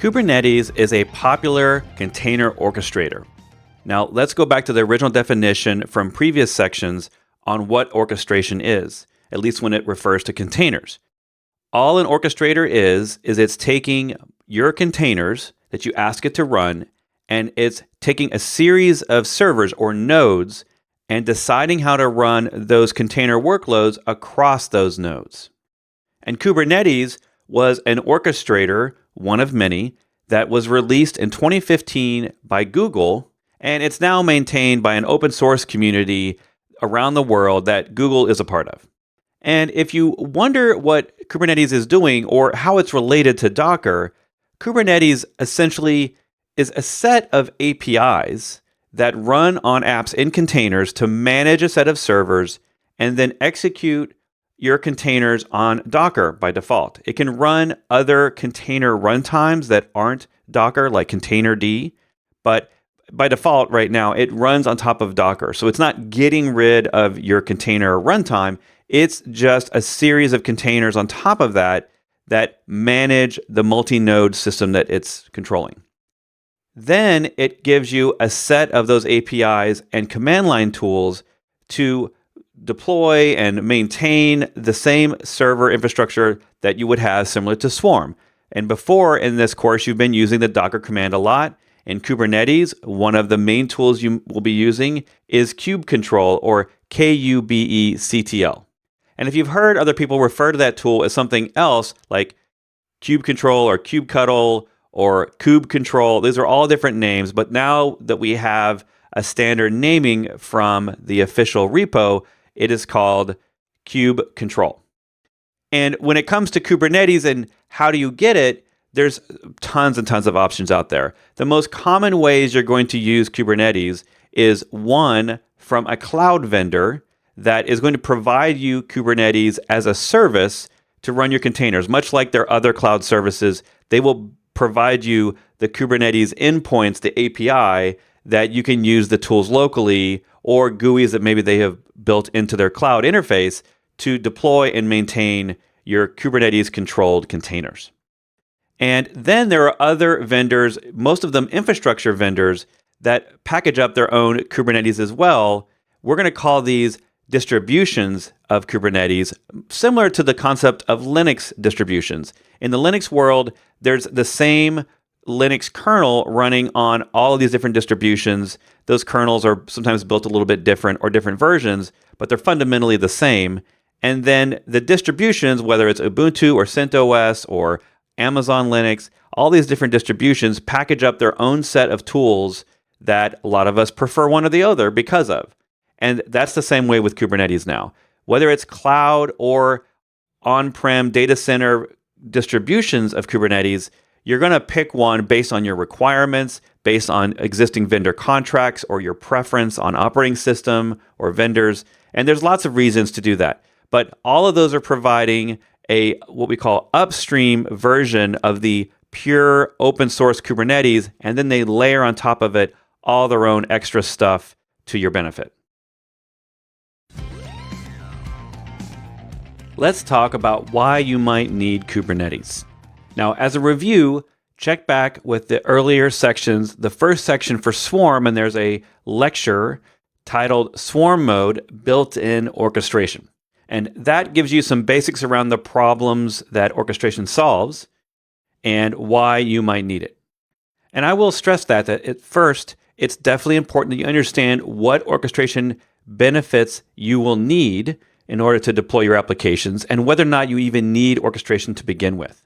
Kubernetes is a popular container orchestrator. Now, let's go back to the original definition from previous sections on what orchestration is, at least when it refers to containers. All an orchestrator is it's taking your containers that you ask it to run, and it's taking a series of servers or nodes and deciding how to run those container workloads across those nodes. And Kubernetes was an orchestrator, one of many, that was released in 2015 by Google, and it's now maintained by an open source community around the world that Google is a part of. And if you wonder what Kubernetes is doing or how it's related to Docker, Kubernetes essentially is a set of APIs that run on apps in containers to manage a set of servers and then execute your containers on Docker by default. It can run other container runtimes that aren't Docker, like Containerd, but by default right now, it runs on top of Docker. So it's not getting rid of your container runtime. It's just a series of containers on top of that that manage the multi-node system that it's controlling. Then it gives you a set of those APIs and command line tools to deploy and maintain the same server infrastructure that you would have similar to Swarm. And before in this course, you've been using the Docker command a lot. In Kubernetes, one of the main tools you will be using is kubectl or KUBECTL. And if you've heard other people refer to that tool as something else like kubectl or kubectl or kubectl, these are all different names, but now that we have a standard naming from the official repo, it is called kubectl. And when it comes to Kubernetes and how do you get it, there's tons and tons of options out there. The most common ways you're going to use Kubernetes is one, from a cloud vendor that is going to provide you Kubernetes as a service to run your containers. Much like their other cloud services, they will provide you the Kubernetes endpoints, the API, that you can use the tools locally or GUIs that maybe they have built into their cloud interface to deploy and maintain your Kubernetes controlled containers. And then there are other vendors, most of them infrastructure vendors, that package up their own Kubernetes as well. We're going to call these distributions of Kubernetes, similar to the concept of Linux distributions. In the Linux world, there's the same Linux kernel running on all of these different distributions. Those kernels are sometimes built a little bit different or different versions, but they're fundamentally the same. And then the distributions, whether it's Ubuntu or CentOS or Amazon Linux, all these different distributions package up their own set of tools that a lot of us prefer one or the other because of. And that's the same way with Kubernetes now. Whether it's cloud or on-prem data center distributions of Kubernetes, you're going to pick one based on your requirements, based on existing vendor contracts or your preference on operating system or vendors. And there's lots of reasons to do that. But all of those are providing a what we call upstream version of the pure open source Kubernetes, and then they layer on top of it all their own extra stuff to your benefit. Let's talk about why you might need Kubernetes. Now, as a review, check back with the earlier sections, the first section for Swarm, and there's a lecture titled Swarm Mode Built-in Orchestration. And that gives you some basics around the problems that orchestration solves and why you might need it. And I will stress that at first, it's definitely important that you understand what orchestration benefits you will need in order to deploy your applications and whether or not you even need orchestration to begin with.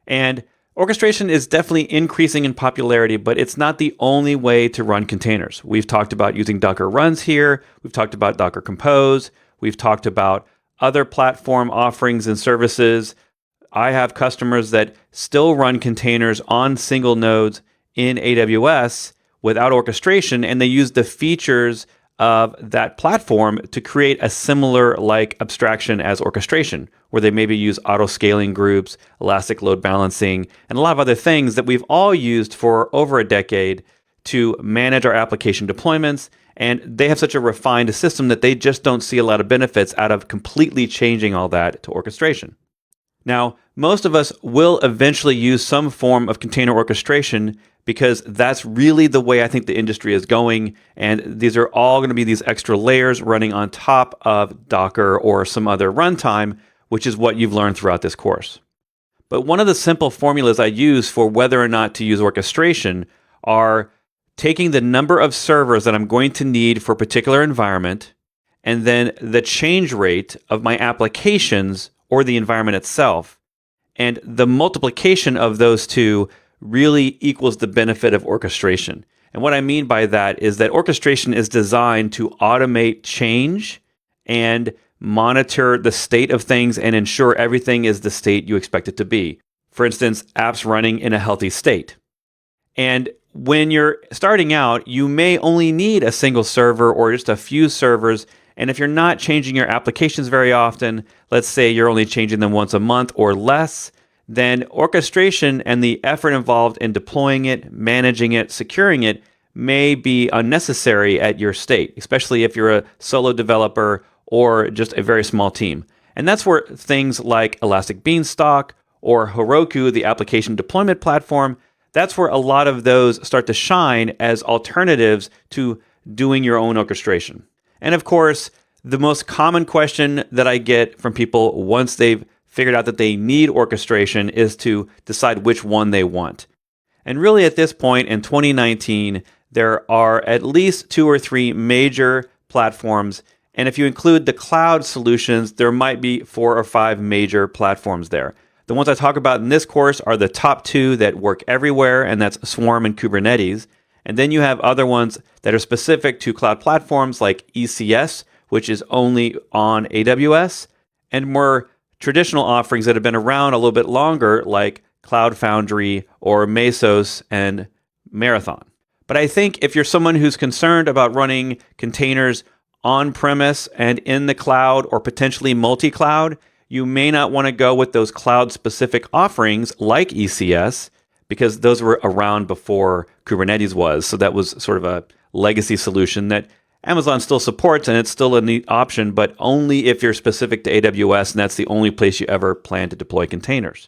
And orchestration is definitely increasing in popularity, but it's not the only way to run containers. We've talked about using Docker runs here. We've talked about Docker Compose. We've talked about other platform offerings and services. I have customers that still run containers on single nodes in AWS without orchestration, and they use the features of that platform to create a similar like abstraction as orchestration, where they maybe use auto-scaling groups, elastic load balancing, and a lot of other things that we've all used for over a decade to manage our application deployments. And they have such a refined system that they just don't see a lot of benefits out of completely changing all that to orchestration. Now, most of us will eventually use some form of container orchestration because that's really the way I think the industry is going. And these are all going to be these extra layers running on top of Docker or some other runtime, which is what you've learned throughout this course. But one of the simple formulas I use for whether or not to use orchestration are taking the number of servers that I'm going to need for a particular environment, and then the change rate of my applications or the environment itself. And the multiplication of those two really equals the benefit of orchestration. And what I mean by that is that orchestration is designed to automate change and monitor the state of things and ensure everything is the state you expect it to be. For instance, apps running in a healthy state. And when you're starting out, you may only need a single server or just a few servers. And if you're not changing your applications very often, let's say you're only changing them once a month or less, then orchestration and the effort involved in deploying it, managing it, securing it may be unnecessary at your state, especially if you're a solo developer or just a very small team. And that's where things like Elastic Beanstalk or Heroku, the application deployment platform, that's where a lot of those start to shine as alternatives to doing your own orchestration. And of course, the most common question that I get from people once they've figured out that they need orchestration is to decide which one they want. And really at this point in 2019, there are at least 2 or 3 major platforms. And if you include the cloud solutions, there might be 4 or 5 major platforms there. The ones I talk about in this course are the top 2 that work everywhere, and that's Swarm and Kubernetes. And then you have other ones that are specific to cloud platforms like ECS, which is only on AWS, and more traditional offerings that have been around a little bit longer like Cloud Foundry or Mesos and Marathon. But I think if you're someone who's concerned about running containers on-premise and in the cloud or potentially multi-cloud, you may not want to go with those cloud-specific offerings like ECS because those were around before Kubernetes was. So that was sort of a legacy solution that Amazon still supports, and it's still a neat option, but only if you're specific to AWS, and that's the only place you ever plan to deploy containers.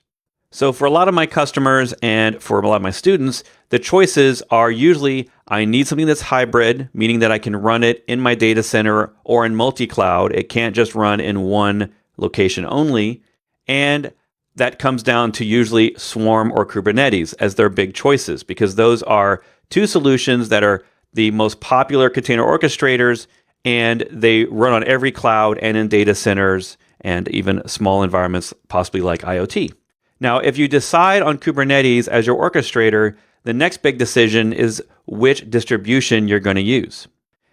So for a lot of my customers and for a lot of my students, the choices are usually I need something that's hybrid, meaning that I can run it in my data center or in multi-cloud. It can't just run in one location only. And that comes down to usually Swarm or Kubernetes as their big choices, because those are 2 solutions that are the most popular container orchestrators, and they run on every cloud and in data centers and even small environments, possibly like IoT. Now, if you decide on Kubernetes as your orchestrator, the next big decision is which distribution you're going to use.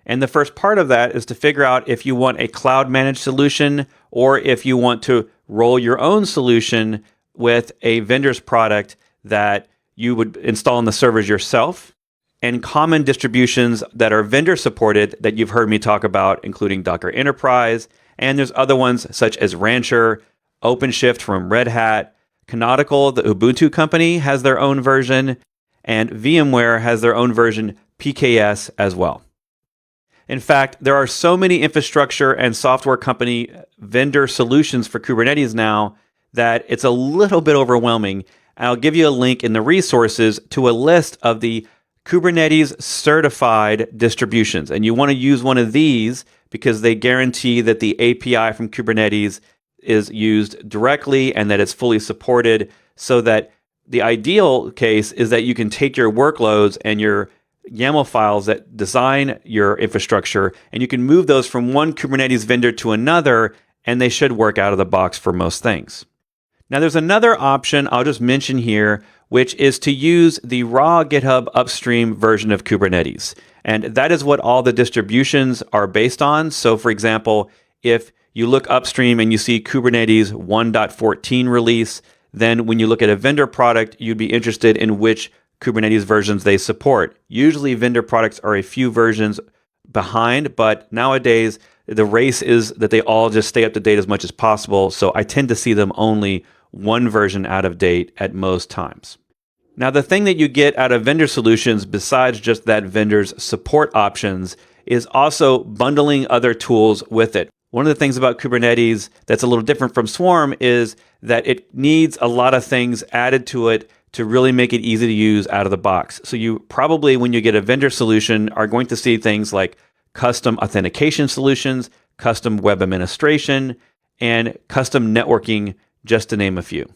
And the first part of that is to figure out if you want a cloud-managed solution or if you want to roll your own solution with a vendor's product that you would install on the servers yourself. And common distributions that are vendor supported that you've heard me talk about, including Docker Enterprise, and there's other ones such as Rancher, OpenShift from Red Hat, Canonical, the Ubuntu company, has their own version, and VMware has their own version, PKS, as well. In fact, there are so many infrastructure and software company vendor solutions for Kubernetes now that it's a little bit overwhelming. I'll give you a link in the resources to a list of the Kubernetes certified distributions. And you want to use one of these because they guarantee that the API from Kubernetes is used directly and that it's fully supported, so that the ideal case is that you can take your workloads and your YAML files that design your infrastructure, and you can move those from one Kubernetes vendor to another, and they should work out of the box for most things. Now, there's another option I'll just mention here, which is to use the raw GitHub upstream version of Kubernetes. And that is what all the distributions are based on. So, for example, if you look upstream and you see Kubernetes 1.14 release, then when you look at a vendor product, you'd be interested in which Kubernetes versions they support. Usually vendor products are a few versions behind, but nowadays the race is that they all just stay up to date as much as possible. So I tend to see them only one version out of date at most times. Now, the thing that you get out of vendor solutions, besides just that vendor's support options, is also bundling other tools with it. One of the things about Kubernetes that's a little different from Swarm is that it needs a lot of things added to it to really make it easy to use out of the box. So you probably, when you get a vendor solution, are going to see things like custom authentication solutions, custom web administration, and custom networking, just to name a few.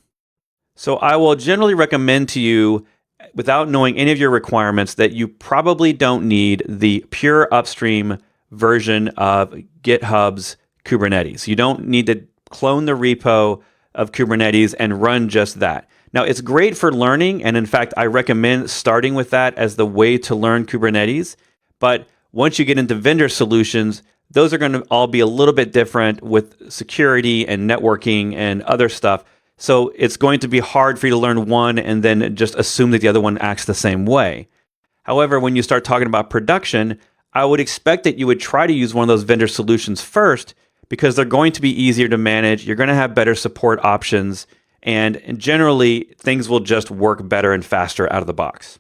So I will generally recommend to you, without knowing any of your requirements, that you probably don't need the pure upstream version of GitHub's Kubernetes. You don't need to clone the repo of Kubernetes and run just that. Now, it's great for learning, and in fact, I recommend starting with that as the way to learn Kubernetes. But once you get into vendor solutions, those are going to all be a little bit different with security and networking and other stuff. So it's going to be hard for you to learn one and then just assume that the other one acts the same way. However, when you start talking about production, I would expect that you would try to use one of those vendor solutions first, because they're going to be easier to manage. You're going to have better support options, and generally things will just work better and faster out of the box.